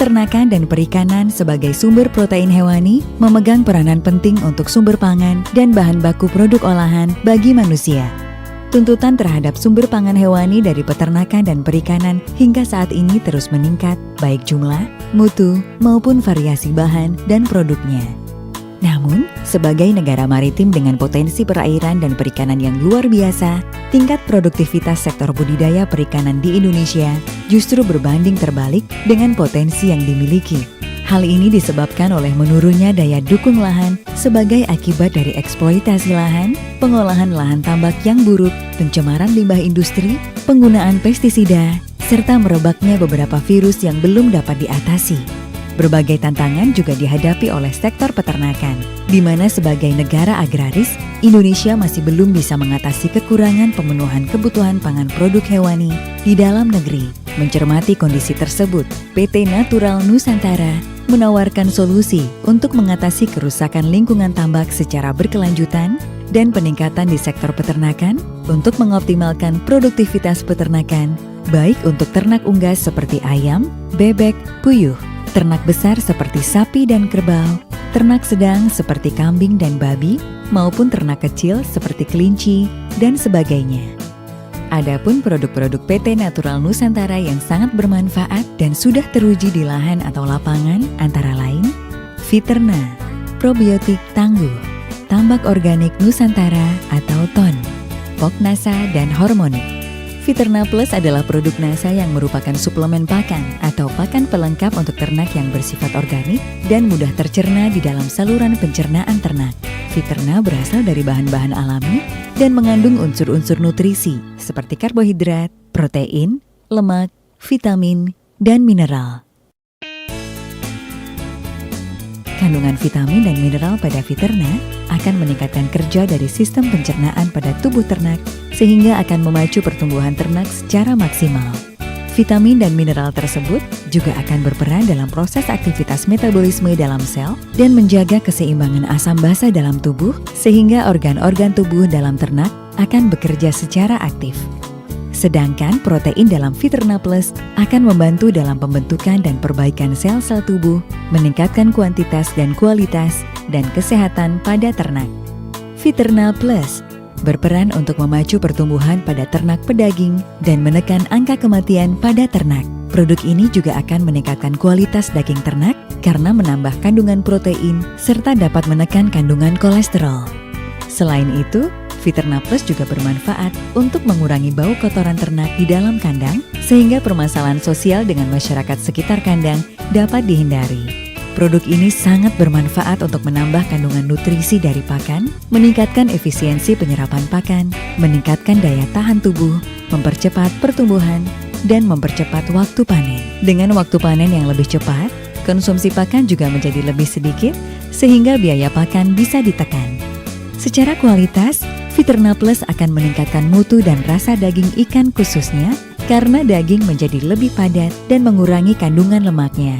Peternakan dan perikanan sebagai sumber protein hewani memegang peranan penting untuk sumber pangan dan bahan baku produk olahan bagi manusia. Tuntutan terhadap sumber pangan hewani dari peternakan dan perikanan hingga saat ini terus meningkat, baik jumlah, mutu, maupun variasi bahan dan produknya. Namun, sebagai negara maritim dengan potensi perairan dan perikanan yang luar biasa, tingkat produktivitas sektor budidaya perikanan di Indonesia justru berbanding terbalik dengan potensi yang dimiliki. Hal ini disebabkan oleh menurunnya daya dukung lahan sebagai akibat dari eksploitasi lahan, pengolahan lahan tambak yang buruk, pencemaran limbah industri, penggunaan pestisida, serta merebaknya beberapa virus yang belum dapat diatasi. Berbagai tantangan juga dihadapi oleh sektor peternakan, di mana sebagai negara agraris, Indonesia masih belum bisa mengatasi kekurangan pemenuhan kebutuhan pangan produk hewani di dalam negeri. Mencermati kondisi tersebut, PT Natural Nusantara menawarkan solusi untuk mengatasi kerusakan lingkungan tambak secara berkelanjutan dan peningkatan di sektor peternakan untuk mengoptimalkan produktivitas peternakan, baik untuk ternak unggas seperti ayam, bebek, puyuh, ternak besar seperti sapi dan kerbau, ternak sedang seperti kambing dan babi, maupun ternak kecil seperti kelinci, dan sebagainya. Adapun produk-produk PT Natural Nusantara yang sangat bermanfaat dan sudah teruji di lahan atau lapangan antara lain, Fiterna, probiotik tangguh, tambak organik Nusantara atau TON, Poknasa, dan Hormonik. Fiterna Plus adalah produk NASA yang merupakan suplemen pakan atau pakan pelengkap untuk ternak yang bersifat organik dan mudah tercerna di dalam saluran pencernaan ternak. Fiterna berasal dari bahan-bahan alami dan mengandung unsur-unsur nutrisi seperti karbohidrat, protein, lemak, vitamin, dan mineral. Kandungan vitamin dan mineral pada Fiterna akan meningkatkan kerja dari sistem pencernaan pada tubuh ternak sehingga akan memacu pertumbuhan ternak secara maksimal. Vitamin dan mineral tersebut juga akan berperan dalam proses aktivitas metabolisme dalam sel dan menjaga keseimbangan asam basa dalam tubuh sehingga organ-organ tubuh dalam ternak akan bekerja secara aktif. Sedangkan protein dalam Fiterna Plus akan membantu dalam pembentukan dan perbaikan sel-sel tubuh, meningkatkan kuantitas dan kualitas, dan kesehatan pada ternak. Fiterna Plus berperan untuk memacu pertumbuhan pada ternak pedaging dan menekan angka kematian pada ternak. Produk ini juga akan meningkatkan kualitas daging ternak karena menambah kandungan protein serta dapat menekan kandungan kolesterol. Selain itu, Fiterna Plus juga bermanfaat untuk mengurangi bau kotoran ternak di dalam kandang sehingga permasalahan sosial dengan masyarakat sekitar kandang dapat dihindari. Produk ini sangat bermanfaat untuk menambah kandungan nutrisi dari pakan, meningkatkan efisiensi penyerapan pakan, meningkatkan daya tahan tubuh, mempercepat pertumbuhan, dan mempercepat waktu panen. Dengan waktu panen yang lebih cepat, konsumsi pakan juga menjadi lebih sedikit sehingga biaya pakan bisa ditekan. Secara kualitas, Fiterna Plus akan meningkatkan mutu dan rasa daging ikan khususnya karena daging menjadi lebih padat dan mengurangi kandungan lemaknya.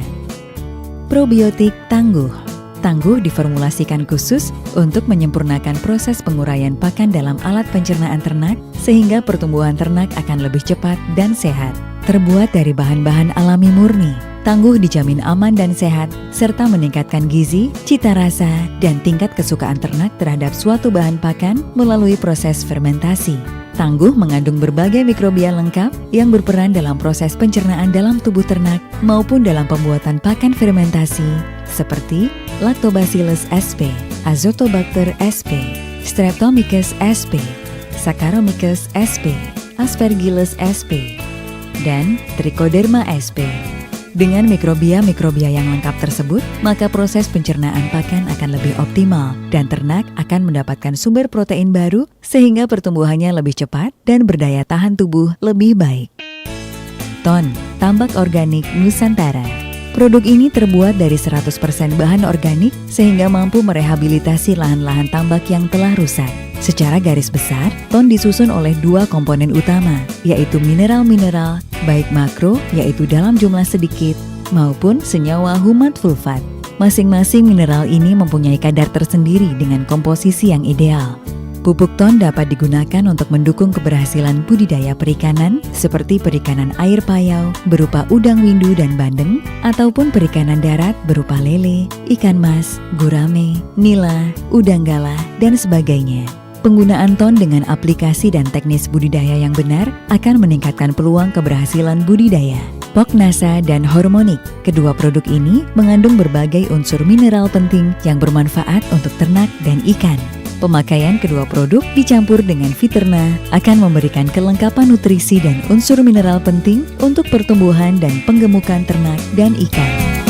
Probiotik tangguh. Tangguh diformulasikan khusus untuk menyempurnakan proses penguraian pakan dalam alat pencernaan ternak sehingga pertumbuhan ternak akan lebih cepat dan sehat. Terbuat dari bahan-bahan alami murni, tangguh dijamin aman dan sehat, serta meningkatkan gizi, cita rasa, dan tingkat kesukaan ternak terhadap suatu bahan pakan melalui proses fermentasi. Tangguh mengandung berbagai mikrobia lengkap yang berperan dalam proses pencernaan dalam tubuh ternak maupun dalam pembuatan pakan fermentasi, seperti Lactobacillus sp, Azotobacter sp, Streptomyces sp, Saccharomyces sp, Aspergillus sp, dan Trichoderma sp. Dengan mikrobia-mikrobia yang lengkap tersebut, maka proses pencernaan pakan akan lebih optimal dan ternak akan mendapatkan sumber protein baru sehingga pertumbuhannya lebih cepat dan berdaya tahan tubuh lebih baik. TON, tambak organik Nusantara. Produk ini terbuat dari 100% bahan organik sehingga mampu merehabilitasi lahan-lahan tambak yang telah rusak. Secara garis besar, TON disusun oleh dua komponen utama, yaitu mineral-mineral, baik makro, yaitu dalam jumlah sedikit, maupun senyawa humat fulfat. Masing-masing mineral ini mempunyai kadar tersendiri dengan komposisi yang ideal. Pupuk ton dapat digunakan untuk mendukung keberhasilan budidaya perikanan seperti perikanan air payau berupa udang windu dan bandeng, ataupun perikanan darat berupa lele, ikan mas, gurame, nila, udang galah, dan sebagainya. Penggunaan ton dengan aplikasi dan teknis budidaya yang benar akan meningkatkan peluang keberhasilan budidaya. Poknasa dan Hormonik, kedua produk ini mengandung berbagai unsur mineral penting yang bermanfaat untuk ternak dan ikan. Pemakaian kedua produk dicampur dengan Fiterna akan memberikan kelengkapan nutrisi dan unsur mineral penting untuk pertumbuhan dan penggemukan ternak dan ikan.